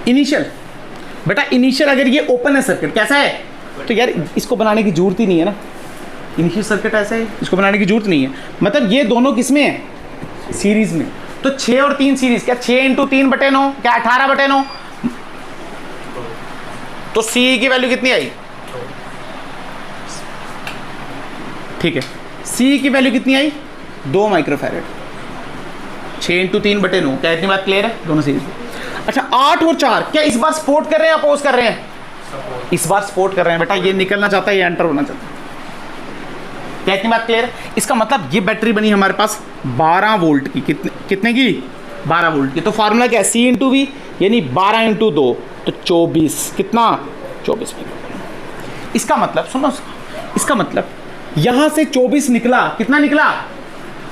इनिशियल, बेटा इनिशियल अगर ये ओपन है सर्किट, कैसा है? तो यार इसको बनाने की जरूरत ही नहीं है ना, इनिशियल सर्किट ऐसा है, इसको बनाने की जरूरत नहीं है। मतलब ये दोनों किस में है? सीरीज में। तो 6 और 3 सीरीज, क्या 6 इंटू 3/9, क्या 18/9? तो सी की वैल्यू कितनी आई? ठीक है, सी की वैल्यू कितनी आई? 2 माइक्रोफैरड। 6 इंटू 3/9, क्या इतनी बात क्लियर है? दोनों सीरीज में। अच्छा 8 और 4 क्या इस बार सपोर्ट कर रहे हैं, अपोज कर रहे हैं? इस बार सपोर्ट कर रहे हैं बेटा। ये निकलना चाहता है, ये एंटर होना चाहता है। क्या इतनी बात क्लियर है? इसका मतलब ये बैटरी बनी हमारे पास 12 वोल्ट की। कितने की? 12 वोल्ट की। तो फार्मूला क्या है? सी इंटू वी, यानी 12 इंटू 2 तो 24। कितना? 24 मिनट। इसका मतलब सुनो, इसका मतलब यहां से 24 निकला। कितना निकला?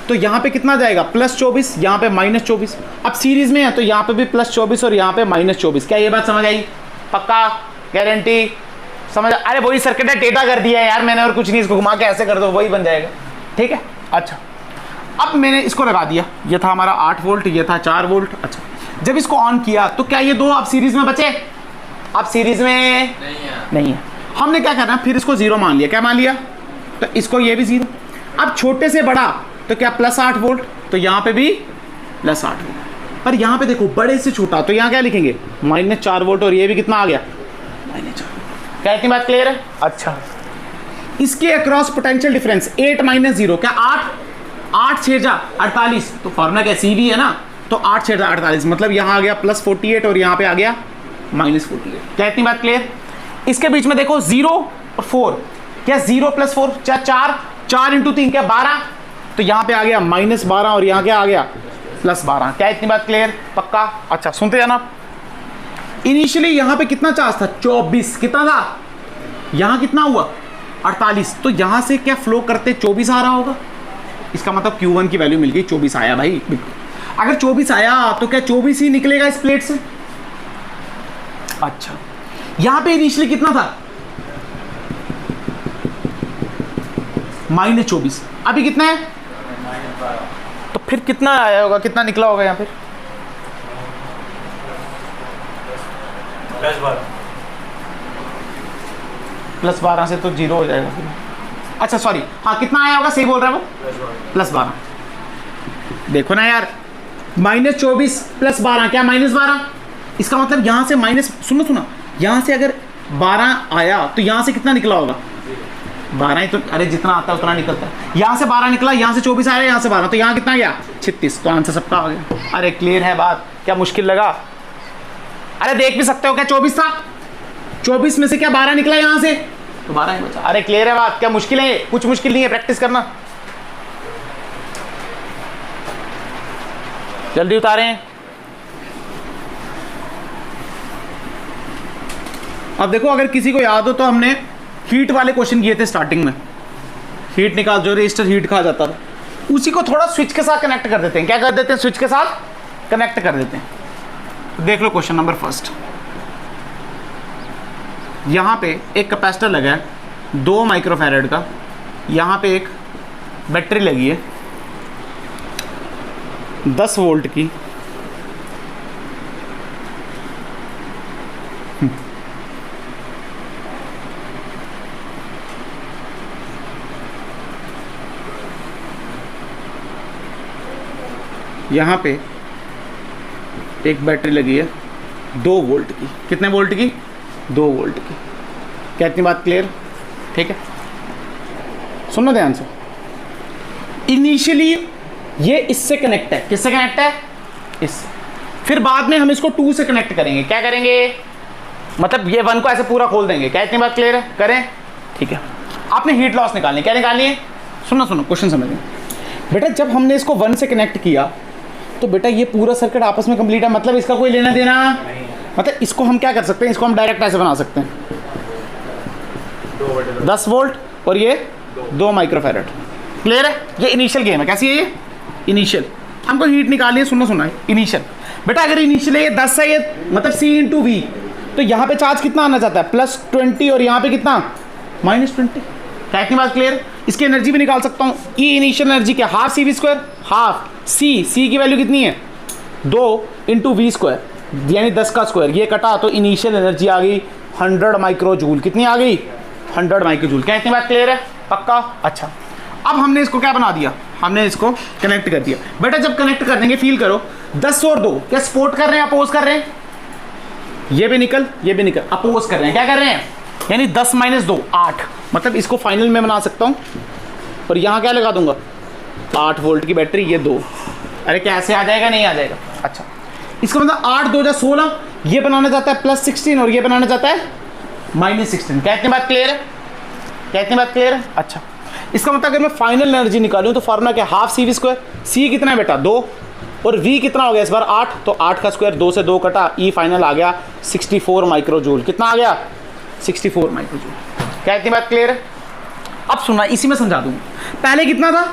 तो यहाँ पे कितना जाएगा? +24, यहाँ पे -24। अब सीरीज में है तो यहाँ पे भी +24 और यहाँ पे -24। क्या ये बात समझ आई? पक्का, गारंटी, समझ? अरे वही सर्किट है, डेटा कर दिया है यार मैंने, और कुछ नहीं। इसको घुमा के ऐसे कर दो, वही बन जाएगा। ठीक है। अच्छा अब मैंने इसको लगा दिया, ये था हमारा 8 वोल्ट, ये था 4 वोल्ट। अच्छा जब इसको ऑन किया तो क्या ये दो अब सीरीज में बचे? अब सीरीज में नहीं है। हमने क्या करना, फिर इसको 0 मान लिया। क्या मान लिया? तो इसको ये भी 0। अब छोटे से बड़ा तो क्या +8 वोल्ट, तो यहाँ पे भी +8 वोल्ट। पर यहाँ पे देखो बड़े से छोटा, तो यहाँ क्या लिखेंगे -4 वोल्ट, और ये भी कितना आ गया -4। क्या इतनी बात क्लियर है? अच्छा, इसके अक्रॉस पोटेंशियल डिफरेंस 8 - 0 क्या 8 6 जा 48, तो फॉर्मूला क्या सी भी है ना, तो 8 6 जा 48, मतलब यहाँ आ गया +48 और यहाँ पे आ गया -48। क्या इतनी बात क्लियर? इसके बीच में देखो 0 और 4, क्या 0 + 4 क्या 4 × 3 क्या 12, तो यहाँ पे आ गया -12 और यहाँ क्या आ गया +12। क्या इतनी बात क्लियर? पक्का? अच्छा सुनते जाना। इनिशियली यहाँ पे कितना चार्ज था 24, कितना था, यहाँ कितना हुआ 48, तो यहाँ से क्या फ्लो करते 24 आ रहा होगा, इसका मतलब Q1 की वैल्यू मिल गई 24 आया भाई। अगर 24 आया तो क्या 24 ही निकलेगा इस प्लेट से। अच्छा, यहाँ पे इनिशियली कितना था -24, अभी कितना है, तो फिर कितना आया होगा, कितना निकला होगा यहाँ पे +12 से तो 0 हो जाएगा फिर। अच्छा सॉरी, हाँ कितना आया होगा, सही बोल रहा है वो +12। देखो ना यार, -24 + 12 क्या -12, इसका मतलब यहाँ से माइनस, सुनो यहाँ से अगर 12 आया तो यहाँ से कितना निकला होगा 12 ही, तो अरे जितना आता है उतना निकलता है। यहाँ से 12 निकला, यहाँ से 24 आया, यहाँ से 12, तो यहाँ कितना गया 36, तो आंसर सबका आ गया। अरे क्लियर है बात, क्या मुश्किल लगा? अरे देख भी सकते हो, क्या 24 था, 24 में से क्या 12 निकला यहाँ से, तो 12 ही बचा। अरे क्लियर है बात, क्या मुश्किल है? कुछ मुश्किल नहीं है, प्रैक्टिस करना। जल्दी उतारें। अब देखो, अगर किसी को याद हो तो हमने हीट वाले क्वेश्चन किए थे स्टार्टिंग में, हीट निकाल, जो रजिस्टर हीट कहा जाता था, उसी को थोड़ा स्विच के साथ कनेक्ट कर देते हैं। क्या कर देते हैं? स्विच के साथ कनेक्ट कर देते हैं। तो देख लो क्वेश्चन नंबर फर्स्ट, यहाँ पे एक कैपेसिटर लगा है 2 माइक्रोफैरेड का, यहाँ पे एक बैटरी लगी है 10 वोल्ट की, यहाँ पे एक बैटरी लगी है 2 वोल्ट की। कितने वोल्ट की? 2 वोल्ट की। क्या इतनी बात क्लियर? ठीक है, सुनना ध्यान से। इनिशियली ये इससे कनेक्ट है, किससे कनेक्ट है? इससे। फिर बाद में हम इसको 2 से कनेक्ट करेंगे। क्या करेंगे? मतलब ये 1 को ऐसे पूरा खोल देंगे। क्या इतनी बात क्लियर है? करें? ठीक है। आपने हीट लॉस निकालनी। क्या निकालनी है? सुनो क्वेश्चन समझिए बेटा। जब हमने इसको 1 से कनेक्ट किया तो बेटा ये पूरा सर्किट आपस में कंप्लीट है, मतलब इसका कोई लेना देना नहीं। मतलब इसको हम क्या कर सकते हैं, इसको हम डायरेक्ट ऐसे बना सकते हैं 10 वोल्ट और ये 2 माइक्रोफैरेड। क्लियर है? ये इनिशियल गेम है। कैसी है ये? इनिशियल। हमको हीट निकालनी है। सुनो इनिशियल बेटा, अगर इनिशियल ये 10 है, ये मतलब C × V, तो यहाँ पे चार्ज कितना आना चाहता है +20 और यहाँ पे कितना -20। क्या इतनी बात क्लियर? इसकी एनर्जी भी निकाल सकता हूँ। ई इनिशियल एनर्जी क्या? ½ CV², हाफ सी की वैल्यू कितनी है 2 × V², यानी 10 का स्क्वायर। ये कटा तो इनिशियल एनर्जी आ गई 100 माइक्रो जूल। कितनी आ गई? 100 माइक्रो जूल। क्या इतनी बात क्लियर है? पक्का? अच्छा, अब हमने इसको क्या बना दिया, हमने इसको कनेक्ट कर दिया। बेटा जब कनेक्ट कर देंगे, फील करो 10 और 2 क्या सपोर्ट कर रहे हैं, अपोज कर रहे हैं? ये भी निकल, ये भी निकल, अपोज कर रहे हैं। क्या कर रहे हैं? यानी 10 - 2 8। मतलब इसको फाइनल में बना सकता हूँ और यहाँ क्या लगा दूंगा 8 वोल्ट की बैटरी, ये 2। अरे कैसे आ जाएगा? नहीं आ जाएगा। अच्छा, इसका मतलब 8 × 2 = 16। ये बनाना चाहता है +16 और ये बनाना चाहता है -16। क्या इतनी बात क्लियर है? क्या इतनी बात क्लियर है? अच्छा, इसका मतलब अगर मैं फाइनल एनर्जी निकालूँ तो फार्मूला क्या? ½ CV²। सी कितना है बेटा 2 और V कितना हो गया इस बार 8, तो 8 का स्क्वायर, 2 से 2 कटा, ई फाइनल आ गया 64 माइक्रो जूल। कितना आ गया? 64 माइक्रो जूल। क्या इतनी बात क्लियर है? अब सुनना, इसी में समझा दूँ। पहले कितना था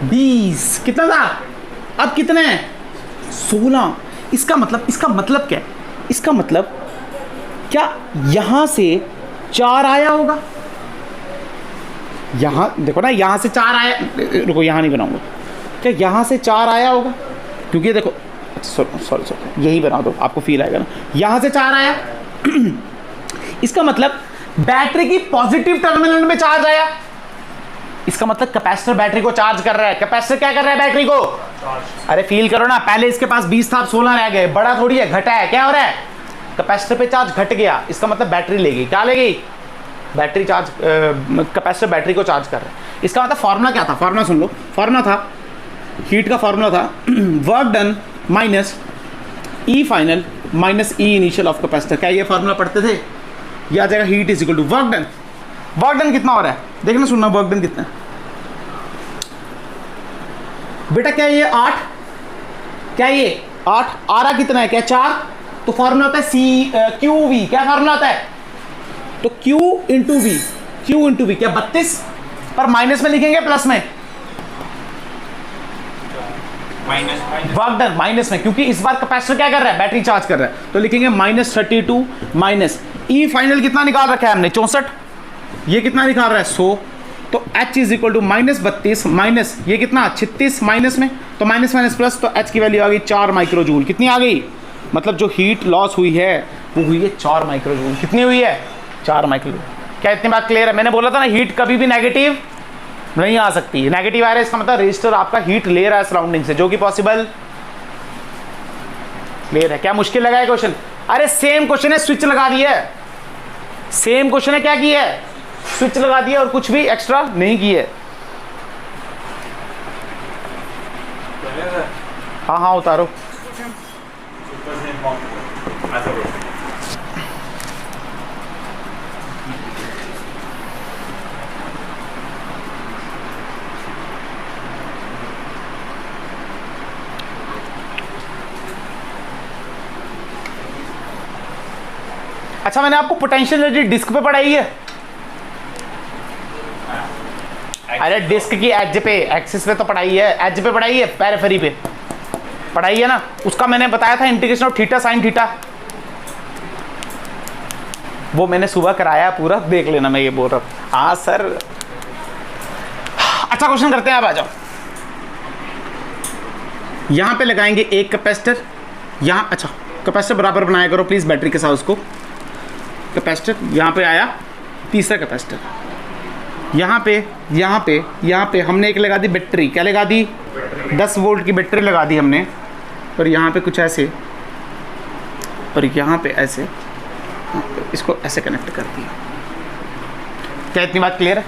20, कितना था, अब कितना है 16। इसका मतलब क्या है? इसका मतलब क्या यहां से 4 आया होगा? यहां देखो ना, यहां से 4 आया, रुको यहां नहीं बनाऊंगा। क्या यहां से 4 आया होगा? क्योंकि देखो, सॉरी यही बना दो, आपको फील आएगा ना। यहां से 4 आया इसका मतलब बैटरी की पॉजिटिव टर्मिनल में चार्ज आया। इसका मतलब कैपेसिटर बैटरी को चार्ज कर रहा है। कैपेसिटर क्या कर रहा है बैटरी को? अरे फील करो ना, पहले इसके पास 20 था, 16 रह गए, बड़ा थोड़ी है, घटा है। क्या हो रहा है? कैपेसिटर पे चार्ज घट गया, इसका मतलब बैटरी लेगी। क्या लेगी? बैटरी चार्ज, कैपेसिटर बैटरी को चार्ज कर रहा है। इसका मतलब फॉर्मूला क्या था? फॉर्मूला सुन लो। फॉर्मूला था, हीट का फॉर्मूला था work done minus E final minus E initial of capacitor. क्या ये फॉर्मूला पढ़ते थे? ये आ जाएगा heat is equal to work done. Work done कितना हो रहा है देखना, सुनना, वर्क डन कितना है बेटा? क्या ये 8? क्या ये 8? आ रहा कितना है? क्या 4? तो फॉर्मूला होता है सी क्यू वी। क्या फॉर्मूला होता है? तो Q into V, Q into V. क्या 32 पर माइनस में लिखेंगे प्लस में? वर्क डन माइनस में, क्योंकि इस बार कैपेसिटर क्या कर रहा है? बैटरी चार्ज कर रहा है। तो लिखेंगे -32 माइनस ई फाइनल कितना निकाल रखा है हमने? 64। ये कितना निकाल रहा है? 100। तो H is equal to -32 minus ये कितना? 36 माइनस में, तो माइनस माइनस प्लस, तो H की वैल्यू आ गई 4 माइक्रो जूल। कितनी आ गई? मतलब जो हीट लॉस हुई है वो हुई है 4 माइक्रो जूल। कितनी हुई है? 4 माइक्रो जूल। क्या इतनी बात क्लियर है? मैंने बोला था ना हीट कभी भी नेगेटिव नहीं आ सकती है। नेगेटिव आ रहा है इसका मतलब रजिस्टर आपका हीट ले रहा है सराउंडिंग से, जो कि पॉसिबल क्लियर है। क्या मुश्किल लगा है क्वेश्चन? अरे सेम क्वेश्चन है, स्विच लगा दिया है। सेम क्वेश्चन है, क्या किया है? स्विच लगा दिया और कुछ भी एक्स्ट्रा नहीं किया है। हाँ हाँ उतारो। अच्छा, मैंने आपको पोटेंशियल एनर्जी डिस्क पे पढ़ाई है? अरे डिस्क की एज पे, एक्सिस पे तो पढ़ाई है, एज पे पढ़ाई है, पेरिफेरी पे पढ़ाई है ना। उसका मैंने बताया था integration of theta sine theta, वो मैंने सुबह कराया पूरा, देख लेना। मैं ये बोल रहा हूँ। हाँ सर। अच्छा क्वेश्चन करते हैं, आप आ जाओ। यहां पे लगाएंगे एक कैपेसिटर, यहां, अच्छा कैपेसिटर बराबर बनाया करो प्लीज बैटरी के साथ उसको। कैपेसिटर यहाँ पे आया, तीसरा कैपेसिटर यहाँ पे हमने एक लगा दी बैटरी। क्या लगा दी? 10 वोल्ट की बैटरी लगा दी हमने। और यहाँ पे कुछ ऐसे, और यहाँ पे ऐसे, इसको ऐसे कनेक्ट कर दिया। क्या इतनी बात क्लियर है?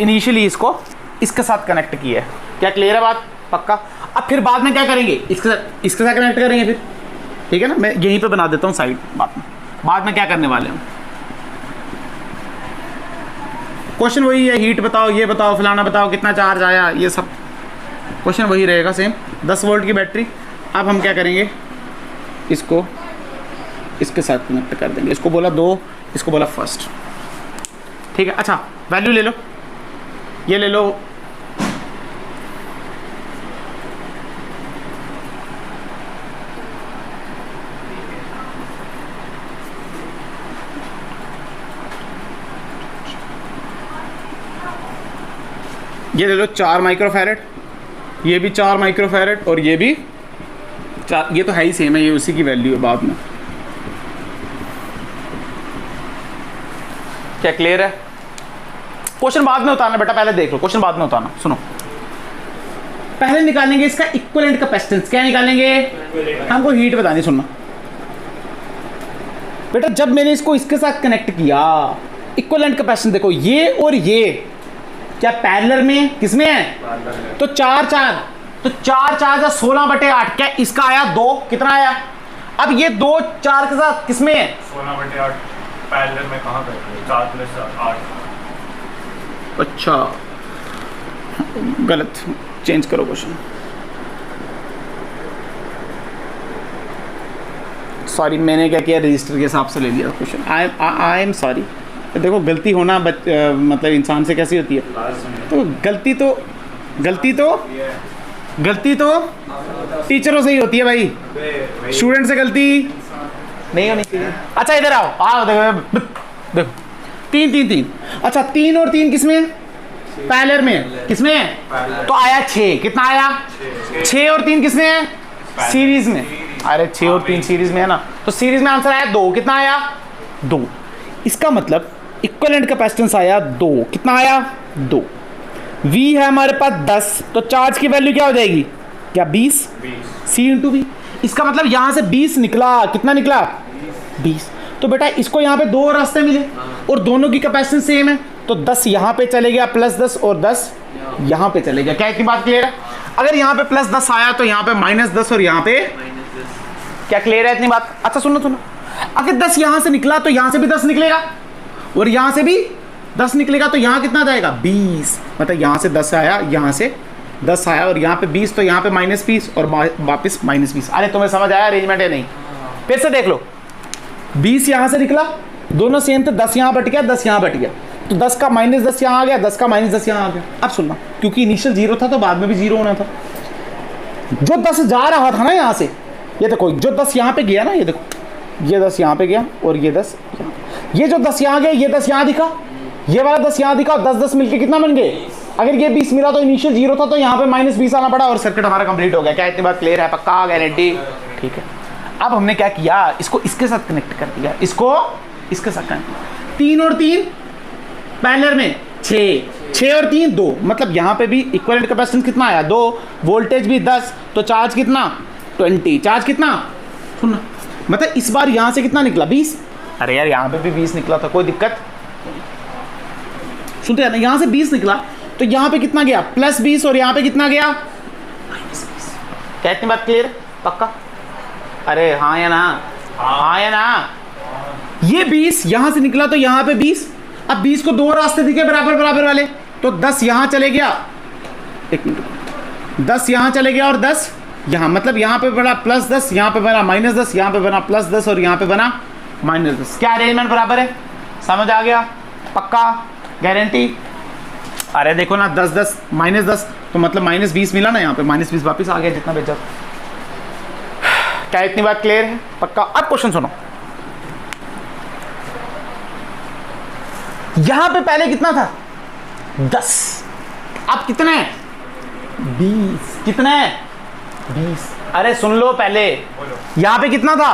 इनिशियली इसको इसके साथ कनेक्ट किया है। क्या क्लियर है बात? पक्का। अब फिर बाद में क्या करेंगे? इसके साथ कनेक्ट करेंगे फिर, ठीक है ना। मैं यहीं पे बना देता हूँ साइड। बाद में क्या करने वाले हैं? क्वेश्चन वही है, हीट बताओ, ये बताओ, फलाना बताओ, कितना चार्ज आया, ये सब क्वेश्चन वही रहेगा सेम। 10 वोल्ट की बैटरी। अब हम क्या करेंगे? इसको इसके साथ कनेक्ट कर देंगे। इसको बोला 2, इसको बोला फर्स्ट, ठीक है। अच्छा वैल्यू ले लो, ये ले लो। ये ले लो 4 माइक्रोफैरेड, ये भी 4 माइक्रोफैरेड, और ये भी 4। ये तो है ही सेम है, ये उसी की वैल्यू है बाद में। क्या क्लियर है? क्वेश्चन बाद में उतारना बेटा, पहले देख लो, क्वेश्चन बाद में उतारना। सुनो, पहले निकालेंगे इसका इक्विवेलेंट कैपेसिटेंस। क्या निकालेंगे? हमको हीट बतानी। सुनना बेटा, जब मैंने इसको इसके साथ कनेक्ट किया, इक्विवेलेंट कैपेसिटेंस देखो, ये और ये क्या पैरेलल में, किसमें है? तो 4 4 4 16/8। क्या इसका आया 2? कितना आया? अब ये 2 4 के साथ किसमें है? 16/8 पैरेलल में। कहाँ पे? 4 + 8। अच्छा गलत, चेंज करो क्वेश्चन। सॉरी, मैंने क्या किया, रजिस्टर के हिसाब से ले लिया क्वेश्चन। I am sorry. देखो गलती होना मतलब इंसान से कैसी होती है? तो गलती तो टीचरों से ही होती है भाई, स्टूडेंट से गलती नहीं होनी चाहिए। अच्छा इधर आओ, देखो 3 3 3। अच्छा 3 और 3 किसमें? पैरेलल में। किसमें है? तो आया 6। कितना आया? 6 और 3 किसमें है? सीरीज में। अरे 6 और 3 सीरीज में है ना, तो सीरीज में आंसर आया 2। कितना आया? 2। इसका मतलब इक्विवेलेंट कैपेसिटेंस आया 2। कितना आया? 2। V है हमारे पास 10, तो चार्ज की वैल्यू क्या हो जाएगी, क्या 20 C इंटू वी। इसका मतलब यहाँ से 20 निकला, कितना निकला 20। तो बेटा इसको यहाँ पे दो रास्ते मिले और दोनों की कैपेसिटेंस सेम है, तो 10 यहाँ पे चले गया प्लस 10 और 10 यहाँ पे चले गया। क्या इतनी बात क्लियर है? अगर यहाँ पे प्लस 10 आया तो यहाँ पे माइनस 10 और यहाँ पे क्या क्लियर है इतनी बात? अच्छा सुनो, अगर 10 यहाँ से निकला तो यहाँ से भी 10 निकलेगा और यहाँ से भी 10 निकलेगा, तो यहाँ कितना जाएगा 20। मतलब यहाँ से 10 आया, यहाँ से 10 आया और यहाँ पे 20, तो यहाँ पे माइनस 20 और वापस माइनस 20। अरे तुम्हें समझ आया अरेंजमेंट है नहीं? फिर से देख लो, 20 यहाँ से निकला, दोनों सेम थे, 10 यहाँ बट गया, 10 यहाँ बट गया, तो 10 का माइनस 10 यहाँ आ गया, 10 का माइनस 10 यहाँ आ गया। अब सुनना, क्योंकि इनिशियल 0 था तो बाद में भी 0 होना था। जो 10 जा रहा था ना यहाँ से, ये देखो जो 10 यहाँ पे गया ना, ये देखो ये 10 यहाँ पे गया और ये 10 यहाँ, ये जो 10 यहाँ गया, ये 10 यहाँ दिखा, ये वाला 10 यहाँ दिखा, 10-10 मिलके कितना बन गए? अगर ये 20 मिला तो इनिशियल 0 था, तो यहाँ पे माइनस 20 आना पड़ा और सर्किट हमारा कंप्लीट हो गया। क्या इतनी बात क्लियर है? पक्का गारंटी? ठीक है। अब हमने क्या किया, इसको इसके साथ कनेक्ट कर दिया, इसको इसके साथ कनेक्ट, 3 और 3 पैरेलल में 6 और 3 2, मतलब यहाँ पे भी इक्विवेलेंट कैपेसिटेंस कितना आया 2, वोल्टेज भी 10, तो चार्ज कितना 20, चार्ज कितना सुनना, मतलब इस बार यहाँ से कितना निकला 20। अरे यार यहाँ पे भी 20 निकला था, कोई दिक्कत सुनते हैं ना, यहाँ से 20 निकला तो यहाँ पे कितना गया प्लस 20 और यहाँ पे कितना गया माइनस 20। क्या इतनी बात क्लियर? पक्का? अरे हाँ या ना? हाँ या ना? ये 20 यहाँ से निकला तो यहाँ पे 20, अब 20 को दो रास्ते दिखे बराबर बराबर वाले, तो 10 यहाँ चले गया, एक मिनट, 10 यहाँ चले गया और 10 यहाँ, मतलब यहाँ पे बना प्लस 10, यहाँ पे बना माइनस 10, यहाँ पे बना प्लस 10 और यहाँ पे बना माइनस 10। क्या अरेंजमेंट बराबर है? समझ आ गया? पक्का गारंटी? अरे देखो ना 10 10 माइनस 10, तो मतलब माइनस 20 मिला ना, यहाँ पे माइनस 20 वापस आ गया जितना बेचा। क्या इतनी बात क्लियर है? पक्का? अब क्वेश्चन सुनो, यहां पे पहले कितना था 10, अब कितना है 20, कितना है 20। अरे सुन लो पहले, यहां पे कितना था,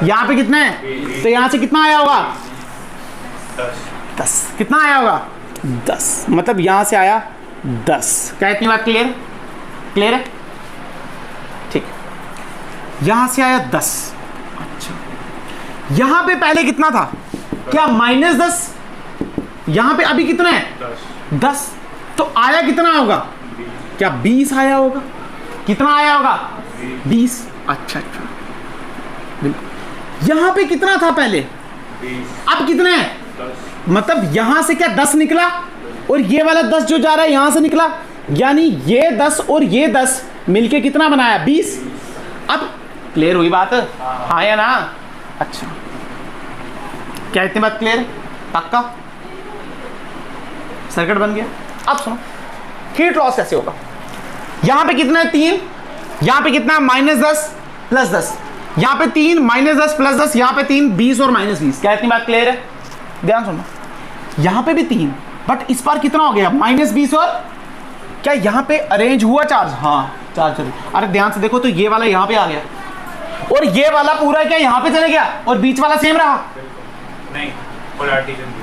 यहां पे कितना है, तो यहां से कितना आया होगा 10, कितना आया होगा 10, मतलब यहां से आया 10। क्या इतनी बात क्लियर? क्लियर है? ठीक, यहां से आया 10। अच्छा, यहां पे पहले कितना था, क्या माइनस 10, यहां पे अभी कितना है 10, तो आया कितना होगा, क्या 20 आया होगा, कितना आया होगा 20। अच्छा अच्छा, बिल्कुल। यहां पे कितना था पहले, अब कितना है 10, मतलब यहां से क्या 10 निकला और ये वाला 10 जो जा रहा है यहां से निकला, यानी ये 10 और ये 10 मिलके कितना बनाया 20। अब क्लियर हुई बात? हाँ या ना? अच्छा, क्या इतनी बात क्लियर है? पक्का? सर्किट बन गया। अब सुनो, हीट लॉस कैसे होगा, यहां पे कितना है 3, यहां पे कितना माइनस 10 प्लस 10, यहां पे 3 माइनस 10 प्लस 10, यहां पे 3 20 और माइनस 20। क्या इतनी बात क्लियर है? ध्यान सुनो, यहां पे भी 3, बट इस बार कितना हो गया माइनस 20 और क्या यहां पे अरेंज हुआ चार्ज? हाँ चार्ज। अरे ध्यान से देखो, तो ये वाला यहां पे आ गया और ये वाला पूरा क्या यहां पे चले गया और बीच वाला सेम रहा? नहीं, पोलैरिटी चेंज।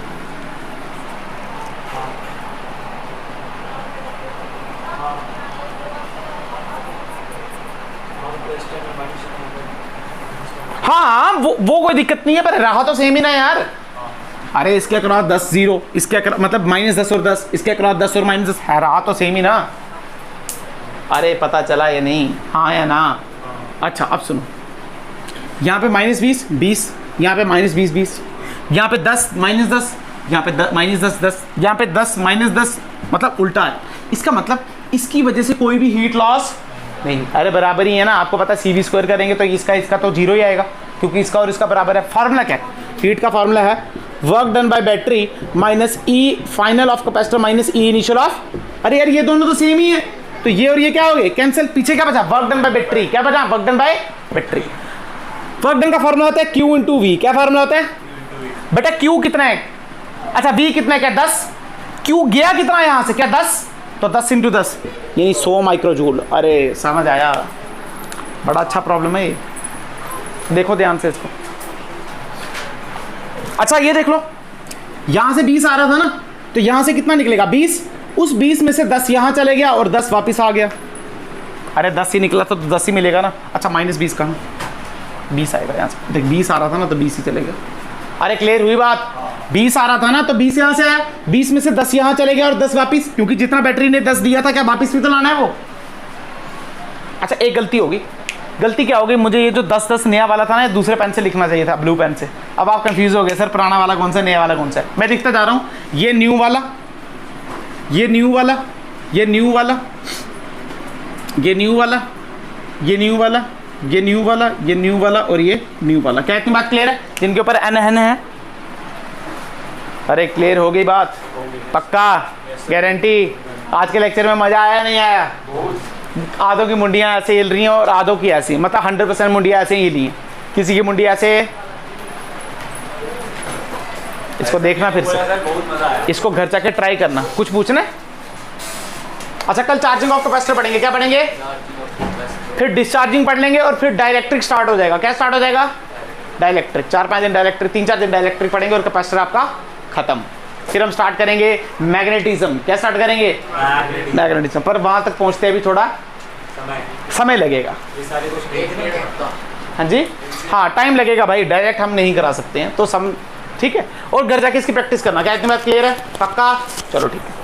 हाँ वो कोई दिक्कत नहीं है, पर रहा तो सेम ही ना यार। अरे इसके अक्रॉस 10 0, इसके अक्रॉस मतलब माइनस 10 और 10, इसके अक्रॉस 10 और माइनस 10 है, रहा तो सेम ही ना। अरे पता चला या नहीं? हाँ या ना? अच्छा अब सुनो, यहाँ पे माइनस 20 20, यहाँ पे माइनस 20 20, यहाँ पे 10 माइनस 10, यहाँ पे माइनस 10 10, यहाँ पे 10 माइनस 10, मतलब उल्टा है। इसका मतलब इसकी वजह से कोई भी हीट लॉस नहीं। अरे बराबर ही है ना, आपको पता है CV स्क्वायर करेंगे तो इसका तो 0 ही आएगा, क्योंकि इसका और इसका बराबर है। फार्मूला क्या है हीट का? फार्मूला है work done by battery minus E final of capacitor minus E initial of. अरे यार ये दोनों तो सेम ही है, तो ये और ये क्या हो गए कैंसिल। पीछे क्या बचा? Work done by battery. क्या बचा? Work done by battery. Work done का फार्मूला होता है Q इंटू वी। क्या फार्मूला होता है बेटा? Q कितना है? अच्छा V कितना है? क्या 10। Q गया कितना यहाँ से? क्या 10, तो 10 इंटू 10 यानी 100 माइक्रोजूल। अरे समझ आया, बड़ा अच्छा प्रॉब्लम है ये, देखो ध्यान से इसको। अच्छा ये देख लो, यहां से 20 आ रहा था ना, तो यहां से कितना निकलेगा 20 उस 20 में से 10 यहाँ चले गया और 10 वापस आ गया। अरे 10 ही निकला तो 10 ही मिलेगा ना। अच्छा -20 कहाँ, 20 आएगा यहाँ से। देख 20 आ रहा था ना तो 20 ही चलेगा। अरे क्लियर हुई बात? 20 आ रहा था ना तो 20 यहाँ से आया, 20 में से 10 यहाँ चले गया और 10 वापस, क्योंकि जितना बैटरी ने 10 दिया था क्या वापस भी तो लाना है वो। अच्छा एक गलती होगी। गलती क्या होगी, मुझे ये जो 10-10 नया वाला था ना दूसरे पेन से लिखना चाहिए था, ब्लू पेन से। अब आप कंफ्यूज हो गए सर पुराना वाला कौन सा नया वाला कौन सा है। मैं लिखता जा रहा हूँ, ये न्यू वाला, ये न्यू वाला, ये न्यू वाला, ये न्यू वाला, ये न्यू वाला, ये न्यू वाला, ये न्यू वाला और ये न्यू वाला। क्या इतनी बात क्लियर है? जिनके ऊपर एन है। अरे क्लियर हो गई बात? पक्का? गारंटी? आज के लेक्चर में मजा आया नहीं आया? आधों की मुंडियाँ ऐसे हिल रही हैं और आधों की ऐसी, मतलब 100% मुंडियाँ ऐसे ही हिली हैं। किसी की मुंडी ऐसे, इसको देखना फिर से, इसको घर जाके ट्राई करना। कुछ पूछना है? अच्छा कल चार्जिंग ऑफ कैपेसिटर पढ़ेंगे। क्या पढ़ेंगे? फिर डिस्चार्जिंग पढ़ लेंगे और फिर डाइलेक्ट्रिक स्टार्ट हो जाएगा। क्या स्टार्ट हो जाएगा? डाइलेक्ट्रिक। 4-5 दिन डाइलेक्ट्रिक, 3-4 दिन डाइलेक्ट्रिक पढ़ेंगे और कैपेसिटर आपका खत्म। फिर हम स्टार्ट करेंगे मैग्नेटिज्म। क्या स्टार्ट करेंगे? मैग्नेटिज्म। पर वहां तक पहुंचते अभी थोड़ा समय लगेगा। हाँ जी, हाँ टाइम लगेगा भाई, डायरेक्ट हम नहीं करा सकते हैं तो सम, ठीक है। और घर जाके इसकी प्रैक्टिस करना। क्या इतनी बात क्लियर है? पक्का? चलो ठीक है।